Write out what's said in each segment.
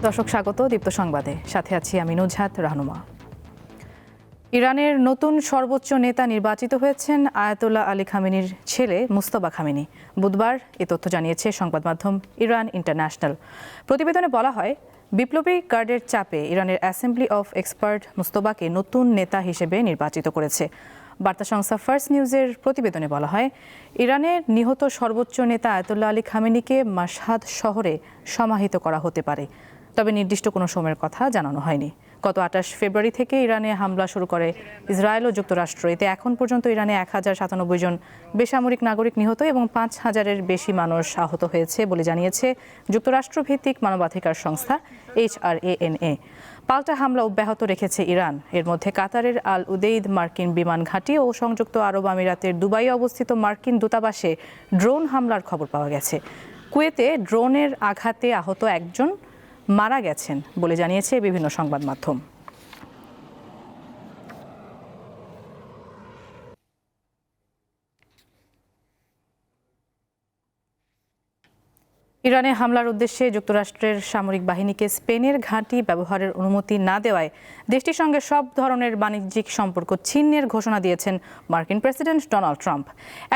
দর্শক স্বাগত দীপ্ত সংবাদে, সাথে আছি আমি নুজহাত রাহনুমা। ইরানের নতুন সর্বোচ্চ নেতা নির্বাচিত হয়েছেন আয়াতুল্লাহ আলী খামেনির ছেলে মুজতবা খামেনি। বুধবার এ তথ্য জানিয়েছে সংবাদ মাধ্যম ইরান ইন্টারন্যাশনাল। প্রতিবেদনে বলা হয়, বিপ্লবী গার্ডের চাপে ইরানের অ্যাসেম্বলি অফ এক্সপার্ট মুজতবাকে নতুন নেতা হিসেবে নির্বাচিত করেছে। বার্তা সংস্থা ফার্স্ট নিউজের প্রতিবেদনে বলা হয়, ইরানের নিহত সর্বোচ্চ নেতা আয়াতুল্লাহ আলী খামেনিকে মাশহাদ শহরে সমাহিত করা হতে পারে, তবে নির্দিষ্ট কোনো সময়ের কথা জানানো হয়নি। গত 28 ফেব্রুয়ারি থেকে ইরানে হামলা শুরু করে ইসরায়েল ও যুক্তরাষ্ট্র। এতে এখন পর্যন্ত ইরানে 1097 জন বেসামরিক নাগরিক নিহত এবং 5000-এর বেশি মানুষ আহত হয়েছে বলে জানিয়েছে যুক্তরাষ্ট্র ভিত্তিক মানবাধিকার সংস্থা HRANA। পাল্টা হামলা অব্যাহত রেখেছে ইরান। এর মধ্যে কাতারের আল উদেইদ মার্কিন বিমান ঘাঁটি ও সংযুক্ত আরব আমিরাতের দুবাইয়ে অবস্থিত মার্কিন দূতাবাসে ড্রোন হামলার খবর পাওয়া গেছে। কুয়েতে ড্রোনের আঘাতে আহত একজন মারা গেছেন বলে জানিয়েছে বিভিন্ন সংবাদ মাধ্যম। ইরানে হামলার উদ্দেশ্যে যুক্তরাষ্ট্রের সামরিক বাহিনীকে স্পেনের ঘাঁটি ব্যবহারের অনুমতি না দেওয়ায় দেশটির সঙ্গে সব ধরনের বাণিজ্যিক সম্পর্ক ছিন্নের ঘোষণা দিয়েছেন মার্কিন প্রেসিডেন্ট ডোনাল্ড ট্রাম্প।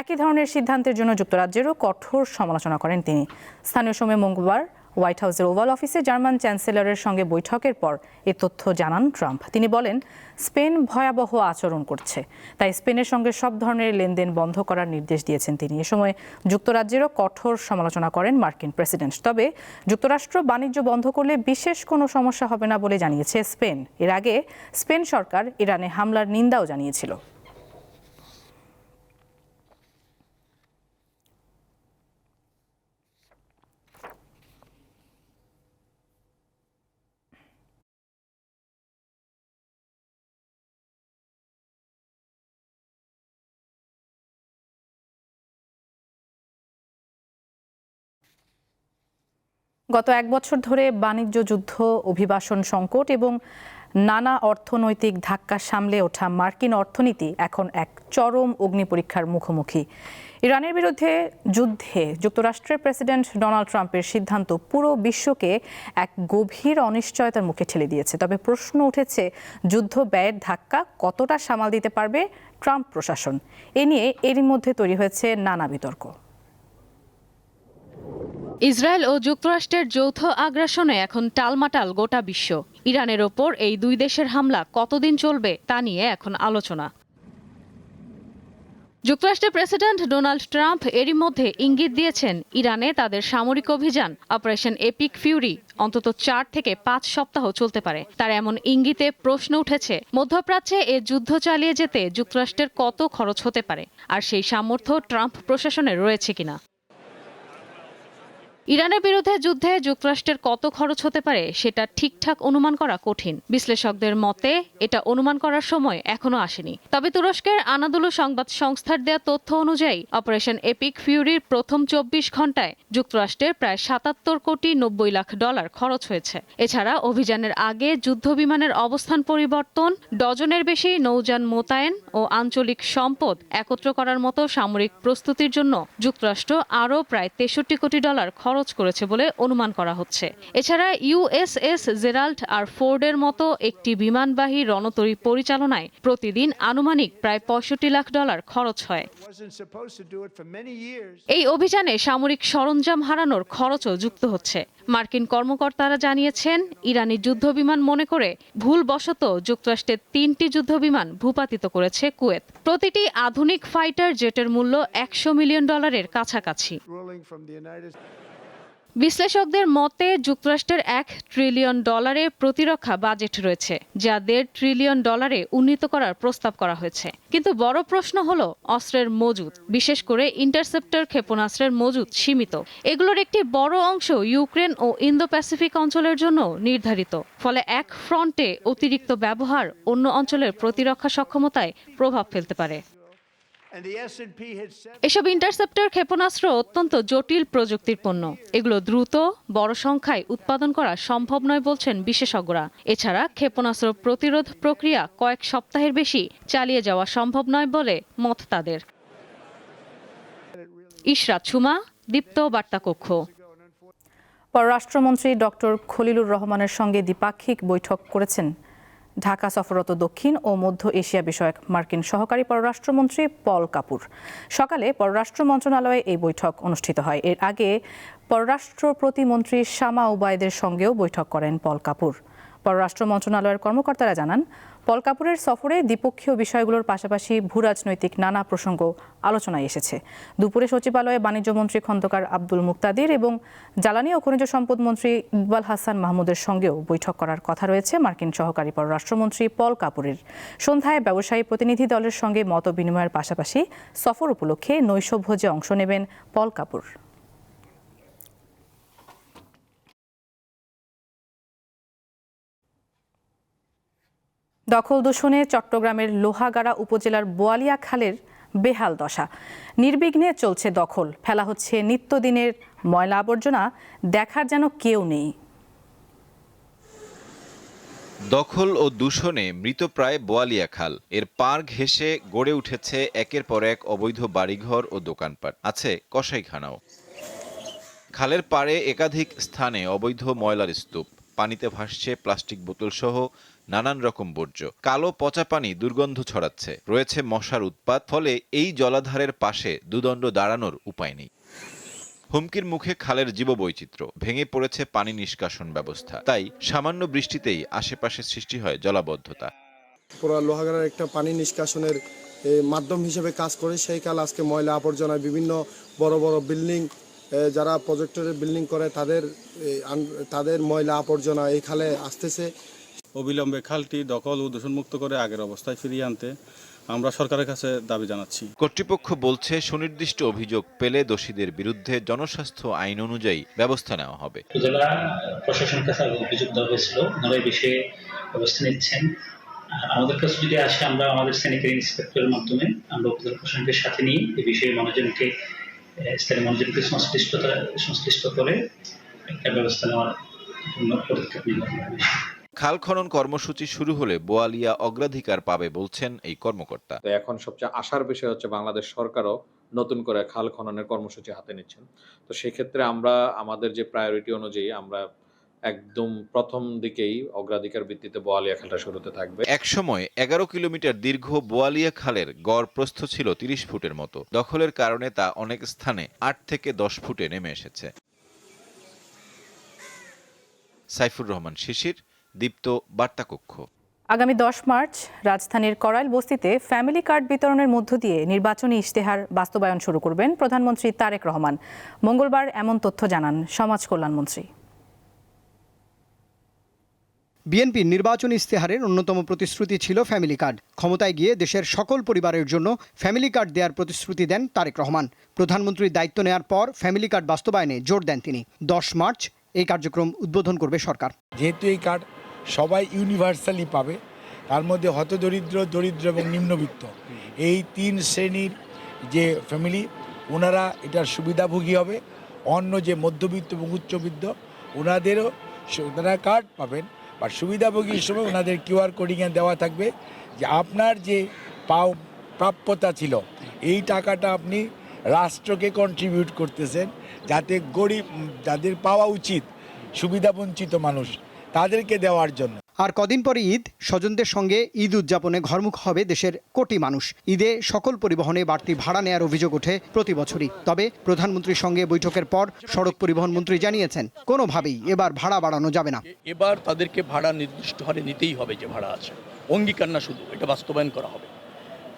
একই ধরনের সিদ্ধান্তের জন্য যুক্তরাজ্যেরও কঠোর সমালোচনা করেন তিনি। স্থানীয় সময় মঙ্গলবার হোয়াইট হাউসের ওভাল অফিসে জার্মান চ্যান্সেলরের সঙ্গে বৈঠকের পর এ তথ্য জানান ট্রাম্প। তিনি বলেন, স্পেন ভয়াবহ আচরণ করছে, তাই স্পেনের সঙ্গে সব ধরনের লেনদেন বন্ধ করার নির্দেশ দিয়েছেন তিনি। এ সময় যুক্তরাজ্যেরও কঠোর সমালোচনা করেন মার্কিন প্রেসিডেন্ট। তবে যুক্তরাষ্ট্র বাণিজ্য বন্ধ করলে বিশেষ কোনো সমস্যা হবে না বলে জানিয়েছে স্পেন। এর আগে স্পেন সরকার ইরানে হামলার নিন্দাও জানিয়েছিল। গত এক বছর ধরে বাণিজ্য যুদ্ধ, অভিবাসন সংকট এবং নানা অর্থনৈতিক ধাক্কা সামলে ওঠা মার্কিন অর্থনীতি এখন এক চরম অগ্নিপরীক্ষার মুখোমুখি। ইরানের বিরুদ্ধে যুদ্ধে যুক্তরাষ্ট্রের প্রেসিডেন্ট ডোনাল্ড ট্রাম্পের সিদ্ধান্ত পুরো বিশ্বকে এক গভীর অনিশ্চয়তার মুখে ঠেলে দিয়েছে। তবে প্রশ্ন উঠেছে, যুদ্ধ ব্যয়ের ধাক্কা কতটা সামাল দিতে পারবে ট্রাম্প প্রশাসন? এ নিয়ে এরই মধ্যে তৈরি হয়েছে নানা বিতর্ক। ইসরায়েল ও যুক্তরাষ্ট্রের যৌথ আগ্রাসনে এখন টালমাটাল গোটা বিশ্ব। ইরানের ওপর এই দুই দেশের হামলা কতদিন চলবে তা নিয়ে এখন আলোচনা। যুক্তরাষ্ট্রের প্রেসিডেন্ট ডোনাল্ড ট্রাম্প এরই মধ্যে ইঙ্গিত দিয়েছেন, ইরানে তাদের সামরিক অভিযান অপারেশন এপিক ফিউরি অন্তত 4 থেকে 5 সপ্তাহ চলতে পারে। তার এমন ইঙ্গিতে প্রশ্ন উঠেছে, মধ্যপ্রাচ্যে এ যুদ্ধ চালিয়ে যেতে যুক্তরাষ্ট্রের কত খরচ হতে পারে, আর সেই সামর্থ্য ট্রাম্প প্রশাসনের রয়েছে কিনা। ইরানের বিরুদ্ধে যুদ্ধে যুক্তরাষ্ট্রের কত খরচ হতে পারে সেটা ঠিকঠাক অনুমান করা কঠিন। বিশ্লেষকদের মতে এটা অনুমান করার সময় এখনো আসেনি। তবে তুরস্কের আনাদোলু সংবাদ সংস্থার দেয়া তথ্য অনুযায়ী অপারেশন এপিক ফিউরির প্রথম 24 ঘন্টায় যুক্তরাষ্ট্রের প্রায় 77 কোটি 90 লাখ ডলার খরচ হয়েছে। এছাড়া অভিযানের আগে যুদ্ধ বিমানের অবস্থান পরিবর্তন, ডজনের বেশি নৌযান মোতায়েন ও আঞ্চলিক সম্পদ একত্র করার মতো সামরিক প্রস্তুতির জন্য যুক্তরাষ্ট্র আরও প্রায় 63 কোটি ডলার খরচ করেছে বলে অনুমান করা হচ্ছে। এছাড়া USS জেরাল্ড আর ফোর্ডের মতো একটি বিমানবাহী রণতরী পরিচালনায় প্রতিদিন আনুমানিক প্রায় 65 লাখ ডলার খরচ হয়। এই অভিযানে সামরিক সরঞ্জাম হারানোর খরচও যুক্ত হচ্ছে। মার্কিন কর্মকর্তারা জানিয়েছেন, ইরানি যুদ্ধবিমান মনে করে ভুলবশত যুক্তরাষ্ট্রের 3টি যুদ্ধবিমান ভূপাতিত করেছে কুয়েত। প্রতিটি আধুনিক ফাইটার জেটের মূল্য $100 মিলিয়ন কাছাকাছি। বিশ্লেষকদের মতে যুক্তরাষ্ট্রের $1 ট্রিলিয়ন প্রতিরক্ষা বাজেট রয়েছে, যা $1.5 ট্রিলিয়ন উন্নীত করার প্রস্তাব করা হয়েছে। কিন্তু বড় প্রশ্ন হলো অস্ত্রের মজুত, বিশেষ করে ইন্টারসেপ্টর ক্ষেপণাস্ত্রের মজুত সীমিত। এগুলোর একটি বড় অংশ ইউক্রেন ও ইন্দো প্যাসিফিক অঞ্চলের জন্য নির্ধারিত। ফলে এক ফ্রন্টে অতিরিক্ত ব্যবহার অন্য অঞ্চলের প্রতিরক্ষা সক্ষমতায় প্রভাব ফেলতে পারে। এসব ইন্টারসেপ্টর ক্ষেপণাস্ত্র অত্যন্ত জটিল প্রযুক্তির পণ্য। এগুলো দ্রুত বড় সংখ্যায় উৎপাদন করা সম্ভব নয় বলছেন বিশেষজ্ঞরা। এছাড়া ক্ষেপণাস্ত্র প্রতিরোধ প্রক্রিয়া কয়েক সপ্তাহের বেশি চালিয়ে যাওয়া সম্ভব নয় বলে মত তাদের। ইশরাত সুমা, দীপ্ত বার্তা কক্ষ। পররাষ্ট্রমন্ত্রী ডক্টর খলিলুর রহমানের সঙ্গে দ্বিপাক্ষিক বৈঠক করেছেন ঢাকা সফররত দক্ষিণ ও মধ্য এশিয়া বিষয়ক মার্কিন সহকারী পররাষ্ট্রমন্ত্রী পল কাপুর। সকালে পররাষ্ট্র মন্ত্রণালয়ে এই বৈঠক অনুষ্ঠিত হয়। এর আগে পররাষ্ট্র প্রতিমন্ত্রী শামা ওবায়দের সঙ্গেও বৈঠক করেন পল কাপুর। পররাষ্ট্র মন্ত্রণালয়ের কর্মকর্তারা জানান, পল কাপুরের সফরে দ্বিপক্ষীয় বিষয়গুলোর পাশাপাশি ভূরাজনৈতিক নানা প্রসঙ্গ আলোচনায় এসেছে। দুপুরে সচিবালয়ে বাণিজ্যমন্ত্রী খন্দকার আব্দুল মুক্তাদির এবং জ্বালানি ও খনিজ সম্পদ মন্ত্রী ইকবাল হাসান মাহমুদের সঙ্গেও বৈঠক করার কথা রয়েছে মার্কিন সহকারী পররাষ্ট্রমন্ত্রী পল কাপুরের। সন্ধ্যায় ব্যবসায়ী প্রতিনিধি দলের সঙ্গে মত বিনিময়ের পাশাপাশি সফর উপলক্ষে নৈশভোজে অংশ নেবেন পল কাপুর। দখল দূষণে চট্টগ্রামের লোহাগাড়া উপজেলার বোয়ালিয়া খালের বেহাল দশা। নির্বিঘ্নে চলছে দখল, ফেলা হচ্ছে নিত্যদিনের ময়লা আবর্জনা, দেখার যেন কেউ নেই। দখল ও দূষণে মৃতপ্রায় বোয়ালিয়া খাল। এর পাড় ঘেঁষে গড়ে উঠেছে একের পর এক অবৈধ বাড়িঘর ও দোকানপাট, আছে কসাইখানাও। খালের পাড়ে একাধিক স্থানে অবৈধ ময়লার স্তূপ, পানিতে ভাসছে প্লাস্টিক বোতল সহ নানান রকম বর্জ্য। কালো পচা পানি দুর্গন্ধ ছড়াচ্ছে, রয়েছে মশার উৎপাত। ফলে এই জলাধারের পাশে দুদণ্ড দাঁড়ানোর উপায় নেই। হুমকির মুখে খালের জীববৈচিত্র্য, ভেঙে পড়েছে পানি নিষ্কাশন ব্যবস্থা। তাই সামান্য বৃষ্টিতেই আশেপাশে সৃষ্টি হয় জলাবদ্ধতা। পুরো লোহাগাড়ার একটা পানি নিষ্কাশনের মাধ্যম হিসেবে কাজ করে সেই খাল আজকে ময়লা আবর্জনায় বিভিন্ন বড় বড় বিল্ডিং, যারা প্রজেক্টরের বিল্ডিং করে তাদের ময়লা আবর্জনা এই খালে আসতেছে। অবিলম্বে খালটি দখল ও দূষণমুক্ত করে আগের অবস্থায় ফিরিয়ে আনতে আমরা সরকারের কাছে দাবি জানাচ্ছি। কর্তৃপক্ষ বলছে, সুনির্দিষ্ট অভিযোগ পেলে দোষীদের বিরুদ্ধে জনস্বাস্থ্য আইন অনুযায়ী ব্যবস্থা নেওয়া হবে। জেলা প্রশাসনের কাছে অভিযোগ দেওয়া হয়েছিল, ওনারা এই বিষয়ে ব্যবস্থা নিচ্ছেন। আমাদের কাছে যদি আসে, আমরা আমাদের স্যানিটারি ইন্সপেক্টরের মাধ্যমে আমরা উপজেলা প্রশাসনকে সাথে নিয়ে এই বিষয়ে স্থানীয় মানুষজনকে সংশ্লিষ্ট করে একটা ব্যবস্থা নেওয়ার জন্য পদক্ষেপ নেওয়া হবে। খাল খনন কর্মসূচি শুরু হলে বোয়ালিয়া অগ্রাধিকার পাবে বলছেন এই কর্মকর্তা। এখন সবচেয়ে আশার বিষয় হচ্ছে বাংলাদেশ সরকারও নতুন করে খাল খননের কর্মসূচি হাতে নিচ্ছেন। তো সেক্ষেত্রে আমরা আমাদের যে প্রায়োরিটি অনুযায়ী আমরা একদম প্রথম দিকেই অগ্রাধিকার ভিত্তিতে বোয়ালিয়া খালটা শুরুতে থাকবে। একসময় 11 কিলোমিটার দীর্ঘ বোয়ালিয়া খালের গড় প্রস্থ ছিল 30 ফুটের মতো। দখলের কারণে তা অনেক স্থানে 8 থেকে 10 ফুটে নেমে এসেছে। সাইফুর রহমান শিশির, দীপ্ত বার্তা কক্ষ। আগামী 10 মার্চ রাজধানীর করাইল বস্তিতে ফ্যামিলি কার্ড বিতরণের মধ্য দিয়ে নির্বাচনী ইশতেহার বাস্তবায়ন শুরু করবেন প্রধানমন্ত্রী তারেক রহমান। মঙ্গলবার এমন তথ্য জানান সমাজ কল্যাণমন্ত্রী। বিএনপির নির্বাচনী ইশতেহারের অন্যতম প্রতিশ্রুতি ছিল ফ্যামিলি কার্ড। ক্ষমতায় গিয়ে দেশের সকল পরিবারের জন্য ফ্যামিলি কার্ড দেওয়ার প্রতিশ্রুতি দেন তারেক রহমান। প্রধানমন্ত্রীর দায়িত্ব নেওয়ার পর ফ্যামিলি কার্ড বাস্তবায়নে জোর দেন তিনি। 10 মার্চ এই কার্যক্রম উদ্বোধন করবে সরকার। যেহেতু এই কার্ড সবাই ইউনিভার্সালি পাবে, তার মধ্যে হতদরিদ্র, দরিদ্র এবং নিম্নবিত্ত এই 3 শ্রেণীর যে ফ্যামিলি, ওনারা এটার সুবিধাভোগী হবে। অন্য যে মধ্যবিত্ত এবং উচ্চবিত্ত ওনারা কার্ড পাবেন, বা সুবিধাভোগী হিসেবে ওনাদের QR কোডিংয়ে দেওয়া থাকবে যে আপনার যে প্রাপ্যতা ছিল এই টাকাটা আপনি রাষ্ট্রকে কন্ট্রিবিউট করতেছেন, যাতে গরিব, যাদের পাওয়া উচিত সুবিধাবঞ্চিত মানুষ, তাদেরকে দেওয়ার জন্য। আর কদিন পরে ঈদ, স্বজনদের সঙ্গে ঈদ উদযাপনে ঘরমুখ হবে দেশের কোটি মানুষ। ঈদে সকল পরিবহনে বাড়তি ভাড়া নেয়ার অভিযোগ ওঠে প্রতি বছরই। তবে প্রধানমন্ত্রীর সঙ্গে বৈঠকের পর সড়ক পরিবহন মন্ত্রী জানিয়েছেন, কোনোভাবেই এবার ভাড়া বাড়ানো যাবে না। এবার তাদেরকে ভাড়া নির্দিষ্ট হারে নিতেই হবে, যে ভাড়া আছে অঙ্গীকার না, শুধু এটা বাস্তবায়ন করা হবে।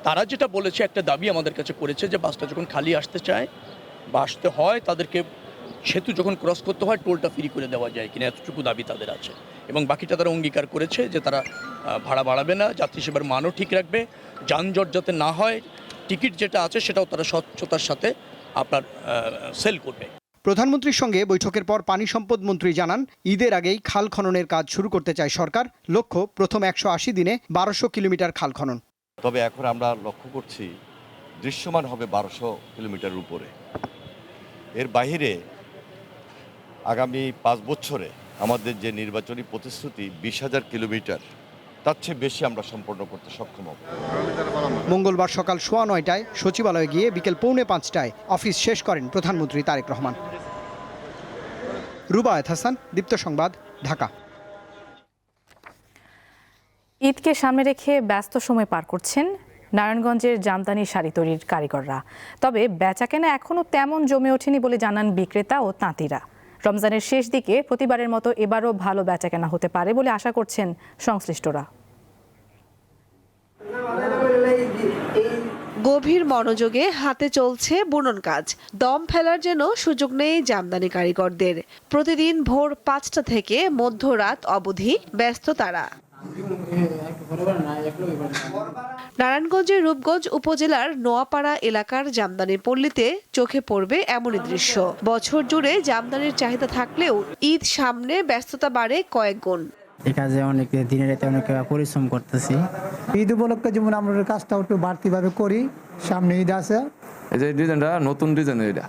তারা যেটা বলেছে, একটা দাবি আমাদের কাছে করেছে যে বাসটা যখন খালি আসতে চায় বা আসতে হয়, তাদেরকে সেতু যখন ক্রস করতে হয় টোলটা ফ্রি করে দেওয়া যায় কিনা, এতটুকু দাবি তাদের আছে। এবং বাকিটা তারা অঙ্গীকার করেছে যে তারা ভাড়া বাড়াবে না, যাত্রী সেবার মানও ঠিক রাখবে, যানজট যাতে না হয়, টিকিট যেটা আছে সেটাও তারা স্বচ্ছতার সাথে আপনার সেল করবে। প্রধানমন্ত্রীর সঙ্গে বৈঠকের পর পানি সম্পদ মন্ত্রী জানান, ঈদের আগেই খাল খননের কাজ শুরু করতে চায় সরকার। লক্ষ্য প্রথম 180 দিনে 1200 কিলোমিটার খাল খনন। তবে এখন আমরা লক্ষ্য করছি দৃশ্যমান হবে 1200 কিলোমিটার উপরে। এর বাইরে আগামী 5 বছরে আমাদের যে নির্বাচনী প্রতিশ্রুতি 20,000 কিলোমিটার, তার চেয়ে বেশি আমরা সম্পন্ন করতে সক্ষম হব। মঙ্গলবার সকাল 9:15টায় সচিবালয়ে গিয়ে বিকেল 4:45টায় অফিস শেষ করেন প্রধানমন্ত্রী তারেক রহমান। রুবায়েত হাসান, দীপ্ত সংবাদ, ঢাকা। ঈদকে সামনে রেখে ব্যস্ত সময় পার করছেন নারায়ণগঞ্জের জামদানি শাড়ি তৈরির কারিগররা। তবে বেচাকেনা এখনও তেমন জমে ওঠেনি বলে জানান বিক্রেতা ও তাঁতিরা। রমজানের শেষ দিকে প্রতিবারের মতো এবারও ভালো বেচাকেনা হতে পারে বলে আশা করছেন সংশ্লিষ্টরা। গভীর মনোযোগে হাতে চলছে বুনন কাজ। দম ফেলার যেন সুযোগ নেই জামদানি কারিগরদের। প্রতিদিন ভোর 5টা থেকে মধ্যরাত অবধি ব্যস্ত তারা। নারায়ণগঞ্জের রূপগঞ্জ উপজেলার নোয়াপাড়া এলাকার জামদানি পল্লীতে চোখে পড়বে এমনই দৃশ্য। বছর জুড়ে জামদানির চাহিদা থাকলেও ঈদ সামনে ব্যস্ততা বাড়ে কয়েক গুণ। এই কাজে অনেক দিনে রাতে অনেক পরিশ্রম করতেছি। ঈদ উপলক্ষে যেমন আমরা কাজটা একটু বাড়তিভাবে করি, সামনে ঈদ আছে। এই যে ডিজাইনটা নতুন ডিজাইন, এটা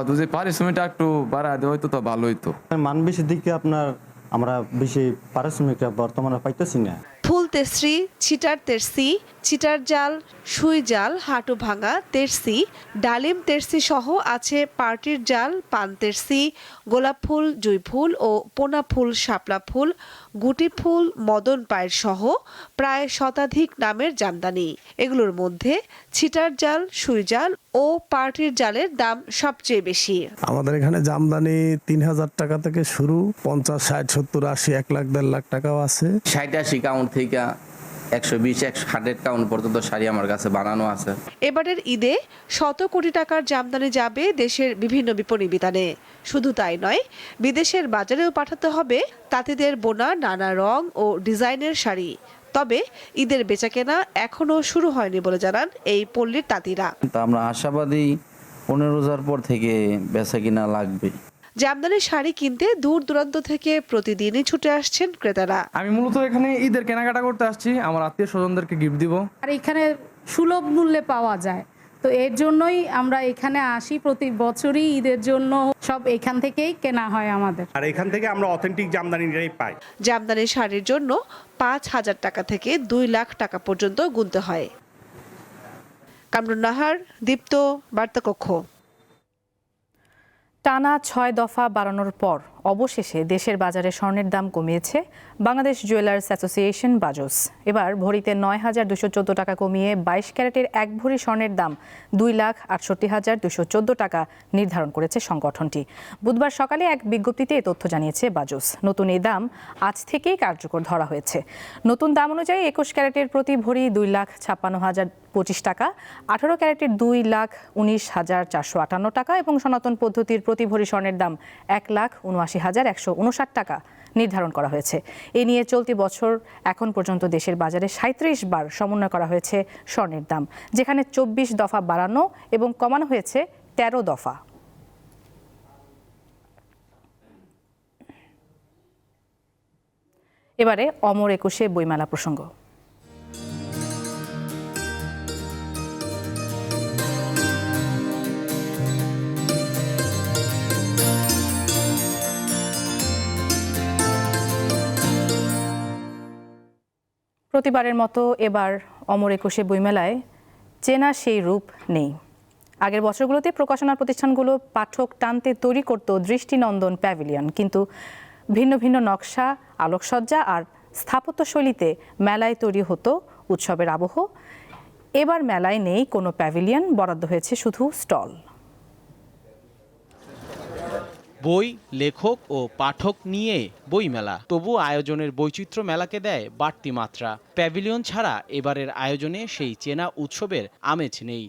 যদি পারিশ্রমিকটা একটু বাড়া দেওয়া হইতো তো ভালো হইতো। মান বেশির দিকে আমরা বেশি পারিশ্রমিকটা বর্তমানে পাইতেছি না। ফুল তেসরি, ছিটার তেরসি, ছিটার জাল, সুই জাল, হাঁটু ভাঙা তেরসি, ডালিম তেরসি সহ আছে পার্টির জাল, পান তেরসি, গোলাপ ফুল, জুঁই ফুল ও পোনা ফুল, শাপলা ফুল, গুটি ফুল, মদন পায়ের সহ প্রায় শতাধিক নামের জামদানি। এগুলোর মধ্যে ছিটার জাল, সুই জাল ও পার্টির জালের দাম সবচেয়ে বেশি। আমাদের এখানে জামদানি 3000 টাকা থেকে শুরু, 50, 60, 70, 80, 1 লাখ 1.5 লাখ টাকাও আছে। 60-80 কাউন্ট থেকে 120-100 কাউন্ট পর্যন্ত শাড়ি আমার কাছে বানানো আছে। এবারের ঈদে শত কোটি টাকার জামদানি যাবে দেশের বিভিন্ন বিপণী বিতানে। শুধু তাই নয়, বিদেশের বাজারেও পাঠাতে হবে তাঁতিদের বোনা নানা রং ও ডিজাইনের শাড়ি। তবে ঈদের বেচাকেনা এখনো শুরু হয়নি বলে জানান এই পল্লীর তাঁতিরা। আমরা আশাবাদী 15 রোজার পর থেকে বেচাকেনা লাগবে। জামদানি শাড়ি কিনতে দূর দূরান্ত থেকে প্রতিদিনই ছুটে আসছেন ক্রেতারা। আমি মূলত এখানে ঈদের কেনাকাটা করতে আসছি, আমার আত্মীয় স্বজনদেরকে গিফট দিব। আর এখানে সুলভ মূল্যে পাওয়া যায়, তো এর জন্যই আমরা এখানে আসি। প্রতি বছরই ঈদের জন্য সব এখান থেকেই কেনা হয় আমাদের। আর এখান থেকে আমরা অথেন্টিক জামদানিটাই পাই। জামদানি শাড়ির জন্য 5000 টাকা থেকে 2 লাখ টাকা পর্যন্ত গুনতে হয়। কামরুন নাহার, দীপ্ত, বার্তাকক্ষ। টানা 6 দফা বাড়ানোর পর অবশেষে দেশের বাজারে স্বর্ণের দাম কমিয়েছে বাংলাদেশ জুয়েলার্স অ্যাসোসিয়েশন বাজস। এবার ভরিতে 9214 টাকা কমিয়ে 22 ক্যারেটের 1 ভরি স্বর্ণের দাম 2,68,214 টাকা নির্ধারণ করেছে সংগঠনটি। বুধবার সকালে এক বিজ্ঞপ্তিতে এ তথ্য জানিয়েছে বাজস। নতুন এই দাম আজ থেকেই কার্যকর ধরা হয়েছে। নতুন দাম অনুযায়ী 21 ক্যারেটের প্রতি ভরি 2,56,025 টাকা, 18 ক্যারেটের 2,19,458 টাকা এবং সনাতন পদ্ধতির প্রতি ভরি স্বর্ণের দাম 1,79,159 টাকা নির্ধারণ করা হয়েছে। এ নিয়ে চলতি বছর এখন পর্যন্ত দেশের বাজারে 37 বার সমন্বয় করা হয়েছে স্বর্ণের দাম, যেখানে 24 দফা বাড়ানো এবং কমানো হয়েছে 13 দফা। এবারে অমর একুশে বইমেলা প্রসঙ্গ। প্রতিবারের মতো এবার অমর একুশে বইমেলায় চেনা সেই রূপ নেই। আগের বছরগুলোতে প্রকাশনা প্রতিষ্ঠানগুলো পাঠক টানতে তৈরি করত দৃষ্টিনন্দন প্যাভিলিয়ন, কিন্তু ভিন্ন ভিন্ন নকশা, আলোকসজ্জা আর স্থাপত্যশৈলীতে মেলায় তৈরি হতো উৎসবের আবহ। এবার মেলায় নেই কোনো প্যাভিলিয়ন, বরাদ্দ হয়েছে শুধু স্টল। বই, লেখক ও পাঠক নিয়ে বইমেলা, তবু আয়োজনের বৈচিত্র্য মেলাকে দেয় বাড়তি মাত্রা। প্যাভিলিয়ন ছাড়া এবারের আয়োজনে সেই চেনা উৎসবের আমেজ নেই।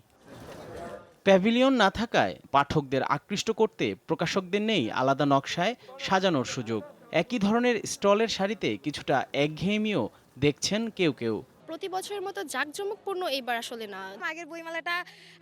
প্যাভিলিয়ন না থাকায় পাঠকদের আকৃষ্ট করতে প্রকাশকদের নেই আলাদা নকশায় সাজানোর সুযোগ। একই ধরনের স্টলের সারিতে কিছুটা একঘেয়েমিও দেখছেন কেউ কেউ। প্রতি বছরের মতো জাঁকজমকপূর্ণ এইবার আসলে না। আগের বইমেলাটা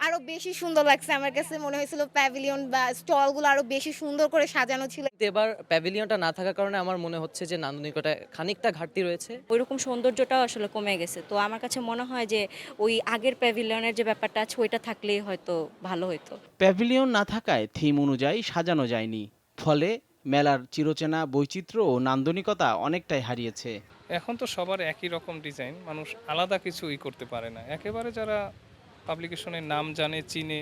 আরো বেশি সুন্দর লাগছে, আমার কাছে মনে হয়েছিল প্যাভিলিয়ন বা স্টলগুলো আরো বেশি সুন্দর করে সাজানো ছিল। এবার প্যাভিলিয়নটা না থাকার কারণে আমার মনে হচ্ছে যে নান্দনিকতায় খানিকটা ঘাটতি রয়েছে। ওইরকম সৌন্দর্যটাও আসলে কমে গেছে। তো আমার কাছে মনে হয় যে ওই আগের প্যাভিলিয়নের যে ব্যাপারটা আছে ওইটা থাকলেই হয়তো ভালো হতো। প্যাভিলিয়ন না থাকায় থিম অনুযায়ী সাজানো যায়নি, ফলে মেলার চিরচেনা বৈচিত্র্য ও নান্দনিকতা অনেকটাই হারিয়েছে। এখন তো সবার একই রকম ডিজাইন, মানুষ আলাদা কিছুই করতে পারে না। একেবারে যারা পাবলিকেশনের নাম জানে, চিনে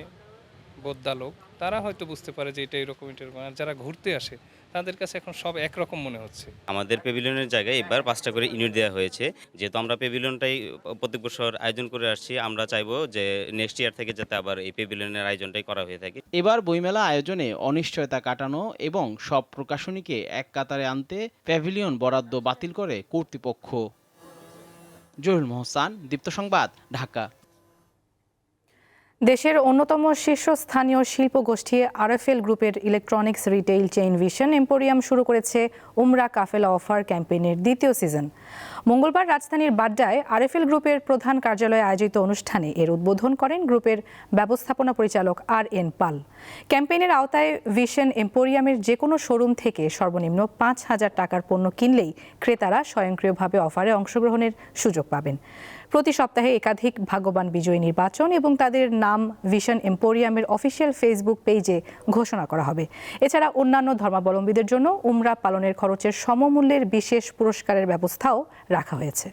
বোদ্ধা লোক, তারা হয়তো বুঝতে পারে যে এটা এরকম। আর যারা ঘুরতে আসে তাদের কাছে এখন সব একরকম মনে হচ্ছে। আমাদের প্যাভিলিয়নের জায়গায় এবার 5টা করে ইউনিট দেওয়া হয়েছে। যেহেতু আমরা প্যাভিলিয়নটাই প্রত্যেক বছর আয়োজন করে আসছি, আমরা চাইবো যে নেক্সট ইয়ার থেকে যাতে আবার এই প্যাভিলিয়নের আয়োজনটাই করা হয়ে থাকে। এবার বইমেলা আয়োজনে অনিশ্চয়তা কাটানো এবং সব প্রকাশনীকে এক কাতারে আনতে প্যাভিলিয়ন বরাদ্দ বাতিল করে কর্তৃপক্ষ। জহিরুল মোহসান, দীপ্ত সংবাদ, ঢাকা। দেশের অন্যতম শীর্ষস্থানীয় শিল্পগোষ্ঠী আরএফএল গ্রুপের electronics retail chain vision emporium শুরু করেছে উমরা কাফেলা অফার ক্যাম্পেইনের দ্বিতীয় সিজন। মঙ্গলবার রাজধানীর বাড্ডায় আরএফএল গ্রুপের প্রধান কার্যালয়ে আয়োজিত অনুষ্ঠানে এর উদ্বোধন করেন গ্রুপের ব্যবস্থাপনা পরিচালক RN পাল। ক্যাম্পেইনের আওতায় ভিশন এম্পোরিয়ামের যে কোনো শোরুম থেকে সর্বনিম্ন 5,000 টাকার পণ্য কিনলেই ক্রেতারা স্বয়ংক্রিয়ভাবে অফারে অংশগ্রহণের সুযোগ পাবেন। প্রতি সপ্তাহে একাধিক ভাগ্যবান বিজয়ী নির্বাচন এবং তাদের নাম ভিশন এম্পোরিয়ামের অফিসিয়াল ফেসবুক পেজে ঘোষণা করা হবে। এছাড়া অন্যান্য ধর্মাবলম্বীদের জন্য উমরা পালনের খরচের সমমূল্যের বিশেষ পুরস্কারের ব্যবস্থাও রাখা হয়েছে।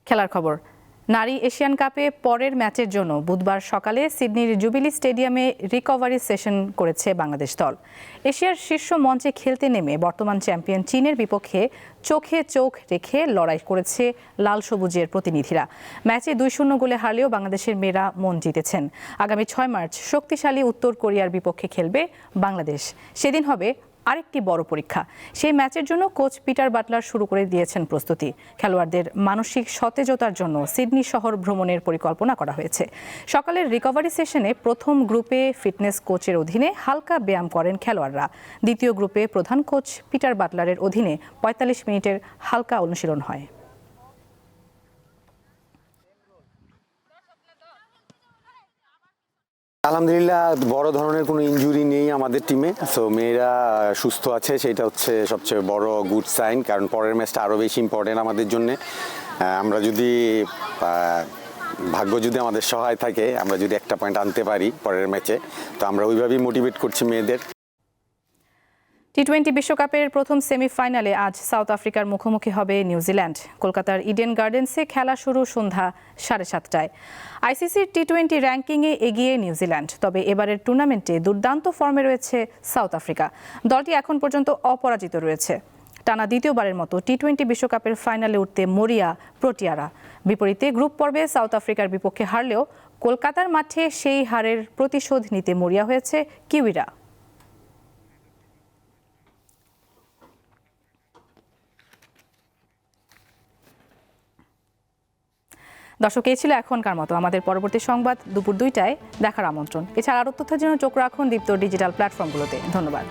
খেলার খবর। নারী এশিয়ান কাপে পরের ম্যাচের জন্য বুধবার সকালে সিডনির জুবিলি স্টেডিয়ামে রিকভারি সেশন করেছে বাংলাদেশ দল। এশিয়ার শীর্ষ মঞ্চে খেলতে নেমে বর্তমান চ্যাম্পিয়ন চীনের বিপক্ষে চোখে চোখ রেখে লড়াই করেছে লাল সবুজের প্রতিনিধিরা। ম্যাচে 2-0 গোলে হারলেও বাংলাদেশের মেয়েরা মন জিতেছেন। আগামী 6 মার্চ শক্তিশালী উত্তর কোরিয়ার বিপক্ষে খেলবে বাংলাদেশ। সেদিন হবে আরেকটি বড় পরীক্ষা। সেই ম্যাচের জন্য কোচ পিটার বাটলার শুরু করে দিয়েছেন প্রস্তুতি। খেলোয়াড়দের মানসিক সতেজতার জন্য সিডনি শহর ভ্রমণের পরিকল্পনা করা হয়েছে। সকালের রিকভারি সেশনে প্রথম গ্রুপে ফিটনেস কোচের অধীনে হালকা ব্যায়াম করেন খেলোয়াড়রা। দ্বিতীয় গ্রুপে প্রধান কোচ পিটার বাটলারের অধীনে 45 মিনিটের হালকা অনুশীলন হয়। আলহামদুলিল্লাহ বড় ধরনের কোনো ইনজুরি নেই আমাদের টিমে। সো মেয়েরা সুস্থ আছে, সেটা হচ্ছে সবচেয়ে বড় গুড সাইন, কারণ পরের ম্যাচটা আরও বেশি ইম্পর্টেন্ট আমাদের জন্য। আমরা যদি ভাগ্য যদি আমাদের সহায় থাকে, আমরা যদি একটা পয়েন্ট আনতে পারি পরের ম্যাচে, তো আমরা ওইভাবেই মোটিভেট করছি মেয়েদের। টি-20 বিশ্বকাপের প্রথম সেমিফাইনালে আজ সাউথ আফ্রিকার মুখোমুখি হবে নিউজিল্যান্ড। কলকাতার ইডেন গার্ডেন্সে খেলা শুরু সন্ধ্যা 7:30টায়। আইসিসির টি-20 র্যাঙ্কিংয়ে এগিয়ে নিউজিল্যান্ড, তবে এবারের টুর্নামেন্টে দুর্দান্ত ফর্মে রয়েছে সাউথ আফ্রিকা। দলটি এখন পর্যন্ত অপরাজিত রয়েছে। টানা দ্বিতীয়বারের মতো টি-20 বিশ্বকাপের ফাইনালে উঠতে মরিয়া প্রোটিয়ারা। বিপরীতে গ্রুপ পর্বে সাউথ আফ্রিকার বিপক্ষে হারলেও কলকাতার মাঠে সেই হারের প্রতিশোধ নিতে মরিয়া হয়েছে কিউইরা। দর্শক, এই ছিল এখনকার মতো। আমাদের পরবর্তী সংবাদ দুপুর 2টায় দেখার আমন্ত্রণ। এছাড়া আরও তথ্যের জন্য চোখ রাখুন দীপ্ত ডিজিটাল প্ল্যাটফর্মগুলোতে। ধন্যবাদ।